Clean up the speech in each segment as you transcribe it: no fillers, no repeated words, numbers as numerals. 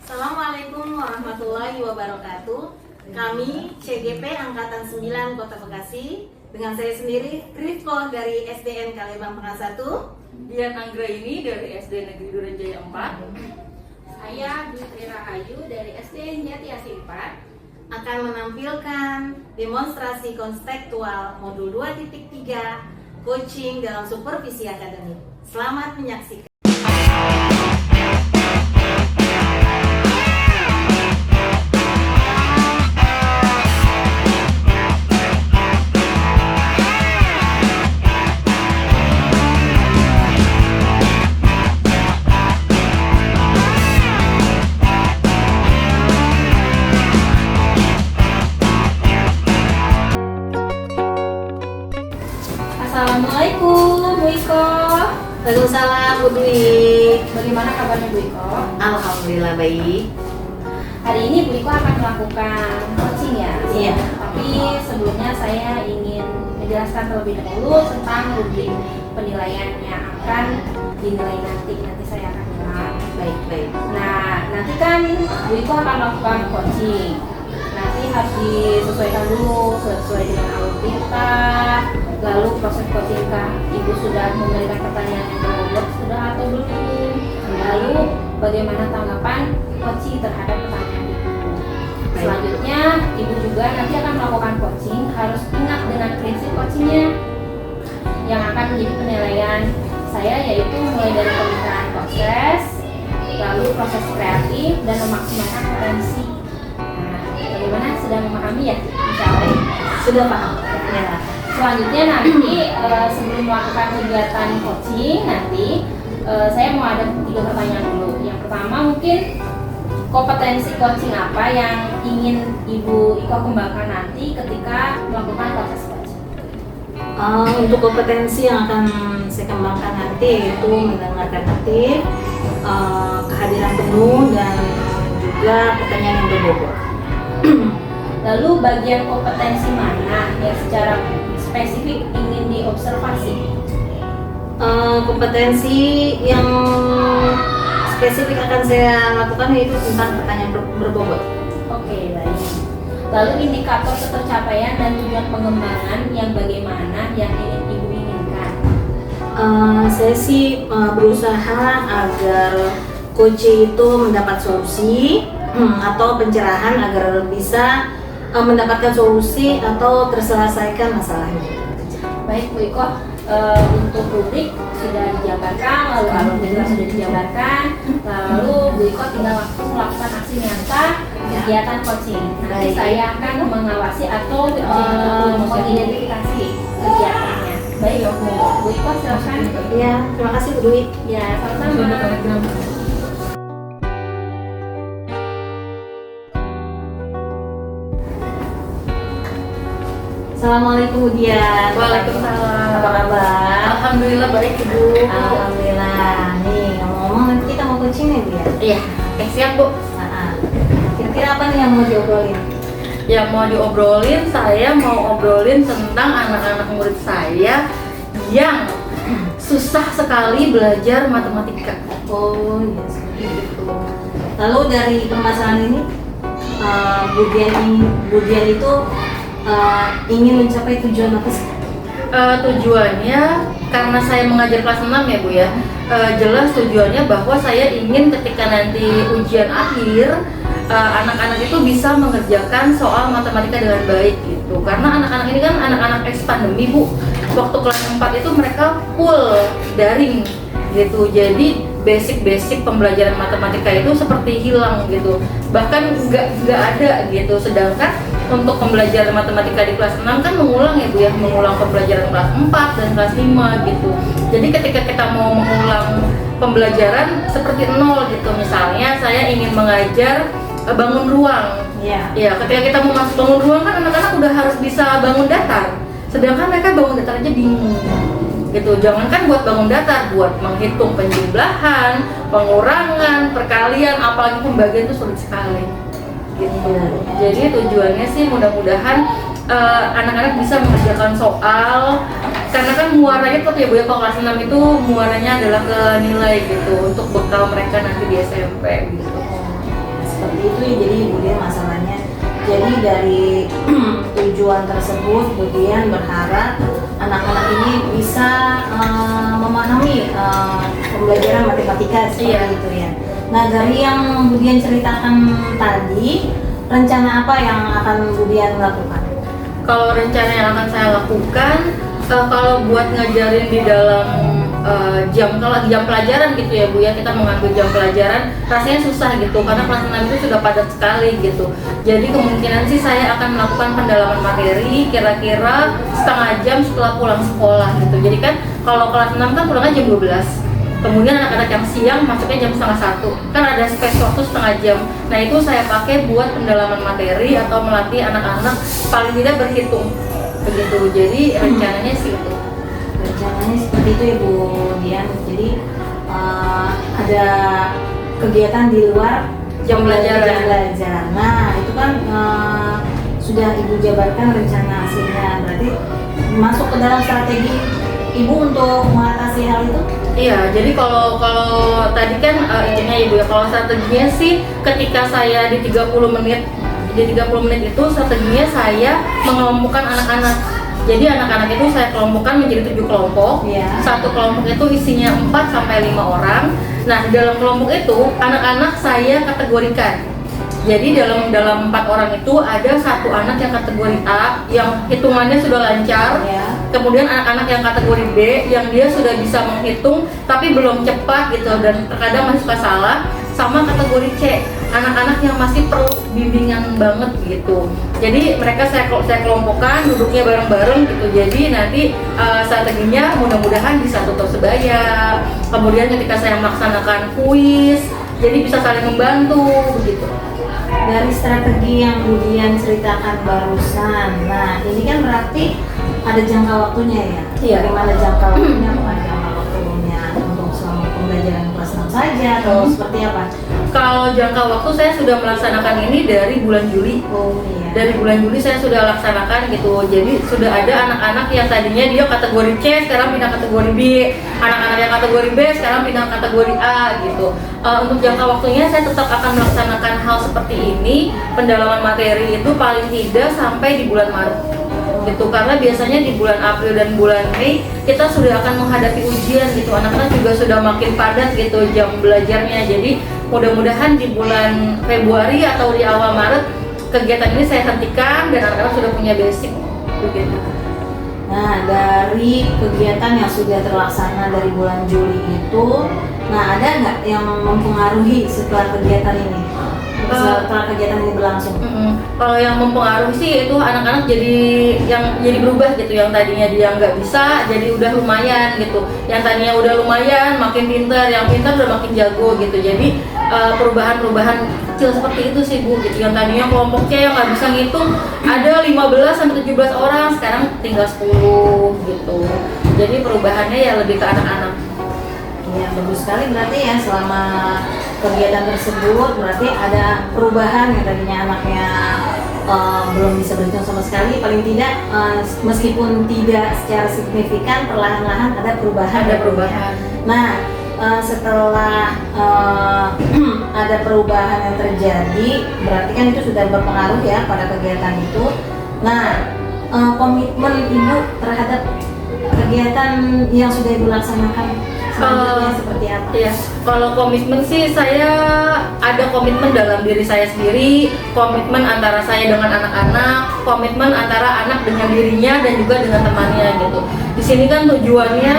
Assalamualaikum warahmatullahi wabarakatuh. Kami CGP Angkatan 9 Kota Bekasi dengan saya sendiri Rifko dari SDN Kalembang Tengah 1, Dian Anggraini dari SD Negeri Duren Jaya 4. Saya Dwi Rahayu dari SDN Jati Asih 4 akan menampilkan demonstrasi konstektual modul 2.3 coaching dalam supervisi akademik. Selamat menyaksikan. Assalamualaikum Bu Iko. Waalaikumsalam Bu Dwi. Bagaimana kabarnya Bu Iko? Alhamdulillah baik. Hari ini Bu Iko akan melakukan coaching ya? Iya. Tapi sebelumnya saya ingin menjelaskan terlebih dahulu tentang rubrik penilaian yang akan dinilai nanti saya akan bilang. Baik. Nah, nanti kan Bu Iko akan melakukan coaching. Nanti harus disesuaikan dulu sesuai dengan alur kita. Lalu proses coaching kah Ibu sudah memberikan pertanyaan yang berbobot sudah atau belum? Lalu bagaimana tanggapan coaching terhadap pertanyaan Ibu? Selanjutnya Ibu juga nanti akan melakukan coaching, harus ingat dengan prinsip coachingnya yang akan menjadi penilaian saya, yaitu mulai dari pemikiran proses, lalu proses kreatif dan memaksimalkan potensi. Nah, bagaimana sudah memahami ya? Insya Allah Sudah paham? Ya. Selanjutnya nanti sebelum melakukan kegiatan coaching nanti saya mau ada 3 pertanyaan dulu. Yang pertama mungkin kompetensi coaching apa yang ingin Ibu Iko kembangkan nanti ketika melakukan proses coaching? Untuk kompetensi yang akan saya kembangkan nanti yaitu mendengarkan aktif, kehadiran penuh dan juga pertanyaan yang berbobot. Lalu bagian kompetensi mana yang secara spesifik ingin diobservasi? Kompetensi yang spesifik akan saya lakukan yaitu tentang pertanyaan berbobot. Oke, baik. Lalu indikator ketercapaian dan tujuan pengembangan yang bagaimana yang ingin Ibu inginkan? Saya sih berusaha agar coach itu mendapat solusi atau pencerahan agar bisa mendapatkan solusi atau terselesaikan masalahnya. Baik Bu Iko, untuk rubrik sudah dijabarkan, lalu alur juga sudah dijabarkan, lalu Bu Iko tinggal langsung melakukan aksi nyata kegiatan coaching. Nanti saya akan mengawasi atau mengidentifikasi kegiatannya. Baik Bu Iko, silakan. Ya, terima kasih Bu Dwi. Ya, sama-sama. Assalamualaikum Bu Dian. Waalaikumsalam. Apa kabar? Alhamdulillah baik Ibu. Alhamdulillah. Nih ngomong-ngomong nanti kita mau coaching ya Bu ya? Iya, siap Bu. Kira-kira apa nih yang mau diobrolin? Yang mau diobrolin, saya mau obrolin tentang anak-anak murid saya yang susah sekali belajar matematika. Oh iya seperti itu. Lalu dari permasalahan ini Bu Dian itu ingin mencapai tujuan apa sih? Tujuannya karena saya mengajar kelas 6 ya Bu ya, jelas tujuannya bahwa saya ingin ketika nanti ujian akhir anak-anak itu bisa mengerjakan soal matematika dengan baik gitu. Karena anak-anak ini kan anak-anak ex pandemi Bu, waktu kelas 4 itu mereka full daring gitu, jadi basic pembelajaran matematika itu seperti hilang gitu, bahkan nggak ada gitu. Sedangkan untuk pembelajaran matematika di kelas 6 kan mengulang ya Bu ya, mengulang pembelajaran kelas 4 dan kelas 5 gitu. Jadi ketika kita mau mengulang pembelajaran seperti nol gitu, misalnya saya ingin mengajar bangun ruang. Iya. Ya, ketika kita mau masuk bangun ruang kan anak-anak udah harus bisa bangun datar. Sedangkan mereka bangun datar aja bingung. Gitu. Jangankan buat bangun datar, buat menghitung penjumlahan, pengurangan, perkalian, apalagi pembagian itu sulit sekali. Gitu. Jadi tujuannya sih mudah-mudahan anak-anak bisa mengerjakan soal, karena kan muaranya tetap ya Bu ya, kalau kelas 6 itu muaranya adalah ke nilai gitu, untuk bekal mereka nanti di SMP gitu. seperti itu ya. Jadi Ibu Dian masalahnya, jadi dari tujuan tersebut Ibu Dian berharap anak-anak ini bisa memahami pembelajaran matematika seperti itu ya. Nah, dari yang Bu Dian ceritakan tadi, rencana apa yang akan Bu Dian lakukan? Kalau rencana yang akan saya lakukan, kalau buat ngajarin di dalam kalau jam pelajaran gitu ya Bu ya, kita mengambil jam pelajaran rasanya susah gitu karena kelas 6 itu sudah padat sekali gitu. Jadi kemungkinan sih saya akan melakukan pendalaman materi kira-kira setengah jam setelah pulang sekolah gitu. Jadi kan kalau kelas 6 kan pulangnya jam 12. Kemudian anak-anak yang siang masuknya jam setengah 1, kan ada space waktu setengah jam. Nah itu saya pakai buat pendalaman materi atau melatih anak-anak paling tidak berhitung begitu. Jadi rencananya sih itu. Rencananya seperti itu Ibu Dian. Jadi ada kegiatan di luar Jam pelajaran. Nah itu kan sudah Ibu jabarkan rencana hasilnya. Berarti masuk ke dalam strategi Ibu untuk mengatasi hal itu? Iya, jadi kalau tadi kan intinya Ibu ya, kalau strateginya sih ketika saya di 30 menit itu strateginya saya mengelompokkan anak-anak. Jadi anak-anak itu saya kelompokkan menjadi 7 kelompok. Ya. Satu kelompok itu isinya 4 sampai 5 orang. Nah, di dalam kelompok itu anak-anak saya kategorikan. Jadi dalam 4 orang itu ada satu anak yang kategori A yang hitungannya sudah lancar. Ya. Kemudian anak-anak yang kategori B yang dia sudah bisa menghitung tapi belum cepat gitu dan terkadang masih suka salah. Sama kategori C, anak-anak yang masih perlu bimbingan banget gitu. Jadi mereka saya kelompokkan duduknya bareng-bareng gitu. Jadi nanti strateginya mudah-mudahan bisa tutup sebaya. Kemudian ketika saya melaksanakan kuis, jadi bisa saling membantu begitu. Dari strategi yang Bu Dian ceritakan barusan, nah ini kan berarti ada jangka waktunya ya? Iya. Bagaimana jangka waktunya? Apakah jangka waktunya untuk selama pembelajaran kelas 6 saja atau seperti apa? Kalau jangka waktu saya sudah melaksanakan ini dari bulan Juli. Oh iya. Dari bulan Juli saya sudah laksanakan gitu. Jadi sudah ada anak-anak yang tadinya dia kategori C sekarang pindah kategori B, anak-anak yang kategori B sekarang pindah kategori A gitu. Untuk jangka waktunya saya tetap akan melaksanakan hal seperti ini. Pendalaman materi itu paling tidak sampai di bulan Maret gitu, karena biasanya di bulan April dan bulan Mei kita sudah akan menghadapi ujian gitu. Anak-anak juga sudah makin padat gitu jam belajarnya. Jadi mudah-mudahan di bulan Februari atau di awal Maret kegiatan ini saya hentikan dan anak-anak sudah punya basic begitu. Nah, dari kegiatan yang sudah terlaksana dari bulan Juli itu, nah ada nggak yang mempengaruhi setelah kegiatan ini? Setelah kegiatan ini berlangsung? Kalau yang mempengaruhi sih itu anak-anak jadi berubah gitu. Yang tadinya dia nggak bisa jadi udah lumayan gitu. Yang tadinya udah lumayan makin pintar, yang pintar udah makin jago gitu. Jadi perubahan-perubahan kecil seperti itu sih Bu gitu. Yang tadinya kelompok C yang nggak bisa ngitung ada 15 sampai 17 orang, sekarang tinggal 10 gitu. Jadi perubahannya ya lebih ke anak-anak. Ya, bagus sekali berarti ya, selama kegiatan tersebut berarti ada perubahan yang tadinya anaknya belum bisa berhitung sama sekali, paling tidak meskipun tidak secara signifikan, perlahan-lahan ada perubahan. Nah, setelah ada perubahan yang terjadi, berarti kan itu sudah berpengaruh ya pada kegiatan itu. Nah, komitmen Ibu terhadap kegiatan yang sudah Ibu laksanakan selanjutnya seperti apa? Ya, kalau komitmen sih saya ada komitmen dalam diri saya sendiri, komitmen antara saya dengan anak-anak, komitmen antara anak dengan dirinya dan juga dengan temannya gitu. Di sini kan tujuannya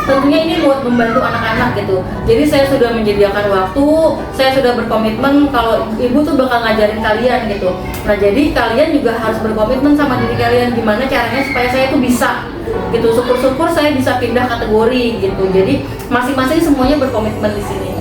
tentunya ini buat membantu anak-anak gitu. Jadi saya sudah menyediakan waktu, saya sudah berkomitmen kalau Ibu tuh bakal ngajarin kalian gitu. Nah jadi kalian juga harus berkomitmen sama diri kalian gimana caranya supaya saya tuh bisa gitu. Syukur-syukur saya bisa pindah kategori gitu. Jadi masing-masing semuanya berkomitmen di sini.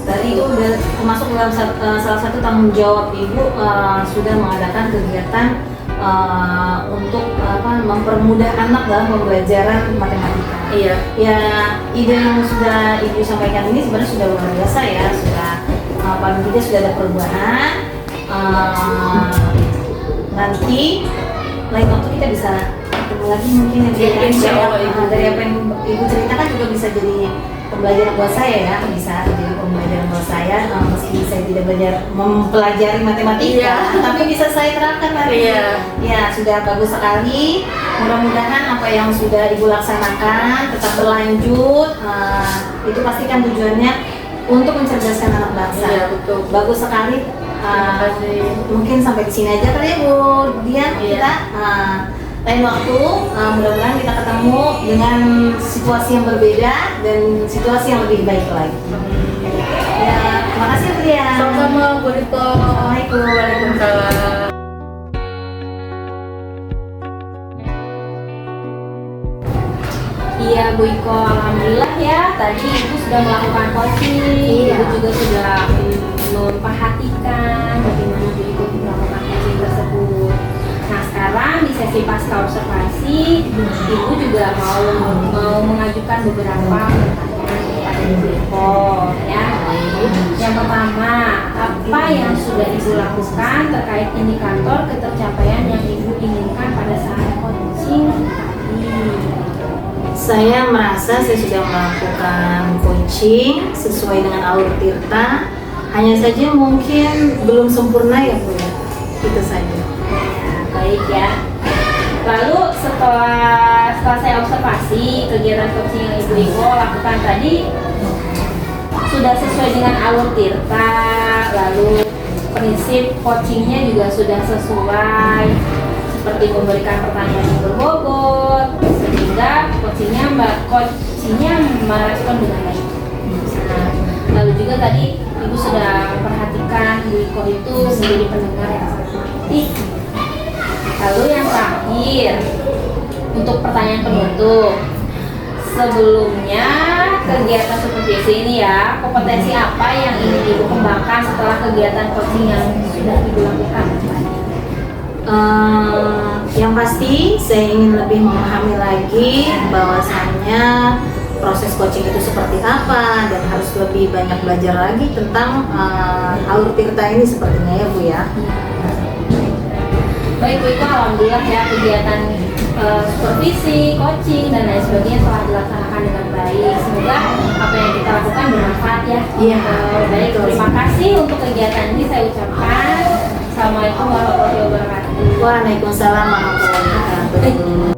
Tadi itu udah termasuk dalam salah satu tanggung jawab Ibu sudah mengadakan kegiatan untuk mempermudah anak dalam pembelajaran matematika. Iya. Ya, ide yang sudah Ibu sampaikan ini sebenarnya sudah luar biasa ya, sudah paling tidak sudah ada perubahan. Nanti lain waktu kita bisa ketemu lagi mungkin yang Iya, insya Allah, Ibu. dari apa yang Ibu ceritakan juga bisa jadi pembelajaran buat saya ya, bisa jadi pembelajaran buat saya meski saya tidak belajar mempelajari matematika, Iya. tapi bisa saya terapkan hari ini. Iya. Ya, sudah bagus sekali. Mudah-mudahan apa yang sudah Ibu laksanakan tetap berlanjut. Itu pastikan tujuannya untuk mencerdaskan anak bangsa. Iya, betul. Bagus sekali. Terima kasih. Mungkin sampai di sini aja kali ya Bu Dian. Iya. Kita lain waktu mudah-mudahan kita ketemu dengan situasi yang berbeda dan situasi yang lebih baik lagi. Ya, terima kasih Bu Dian. Sama-sama Bu Rito. Assalamualaikum. Waalaikumsalam. Iya Bu Iko, alhamdulillah ya tadi Ibu sudah melakukan coaching, Iya. Ibu juga sudah memperhatikan bagaimana Bu Iko melakukan coaching tersebut. Nah sekarang di sesi pasca observasi, Ibu juga mau mengajukan beberapa pertanyaan kepada Ibu Iko ya. Yang pertama, apa yang sudah Ibu lakukan terkait indikator ketercapaian yang Ibu inginkan pada saat coaching tadi? Saya merasa saya sudah melakukan coaching sesuai dengan alur Tirta. Hanya saja mungkin belum sempurna ya Bu ya. Itu saja. Ya, baik ya. Lalu setelah saya observasi kegiatan coaching yang Ibu Iko lakukan tadi sudah sesuai dengan alur Tirta, lalu prinsip coachingnya juga sudah sesuai, seperti memberikan pertanyaan yang berbobot sehingga coachingnya merespon dengan baik. Nah, lalu juga tadi Ibu sudah memperhatikan Bu Iko itu menjadi pendengar yang sangat aktif. Lalu yang terakhir untuk pertanyaan penutup, sebelumnya kegiatan seperti ini ya, kompetensi apa yang ingin Ibu kembangkan setelah kegiatan coaching yang sudah Ibu lakukan tadi? Yang pasti saya ingin lebih memahami lagi bahwasannya proses coaching itu seperti apa dan harus lebih banyak belajar lagi tentang alur Tirta ini sepertinya ya Bu ya. Baik Bu Iko, alhamdulillah ya kegiatan supervisi, coaching dan lain sebagainya telah dilaksanakan dengan baik. Semoga apa yang kita lakukan bermanfaat ya. Iya. Baik, terima kasih untuk kegiatan ini saya ucapkan. Assalamualaikum warahmatullahi wabarakatuh. Waalaikumsalam warahmatullahi wabarakatuh. Thank you.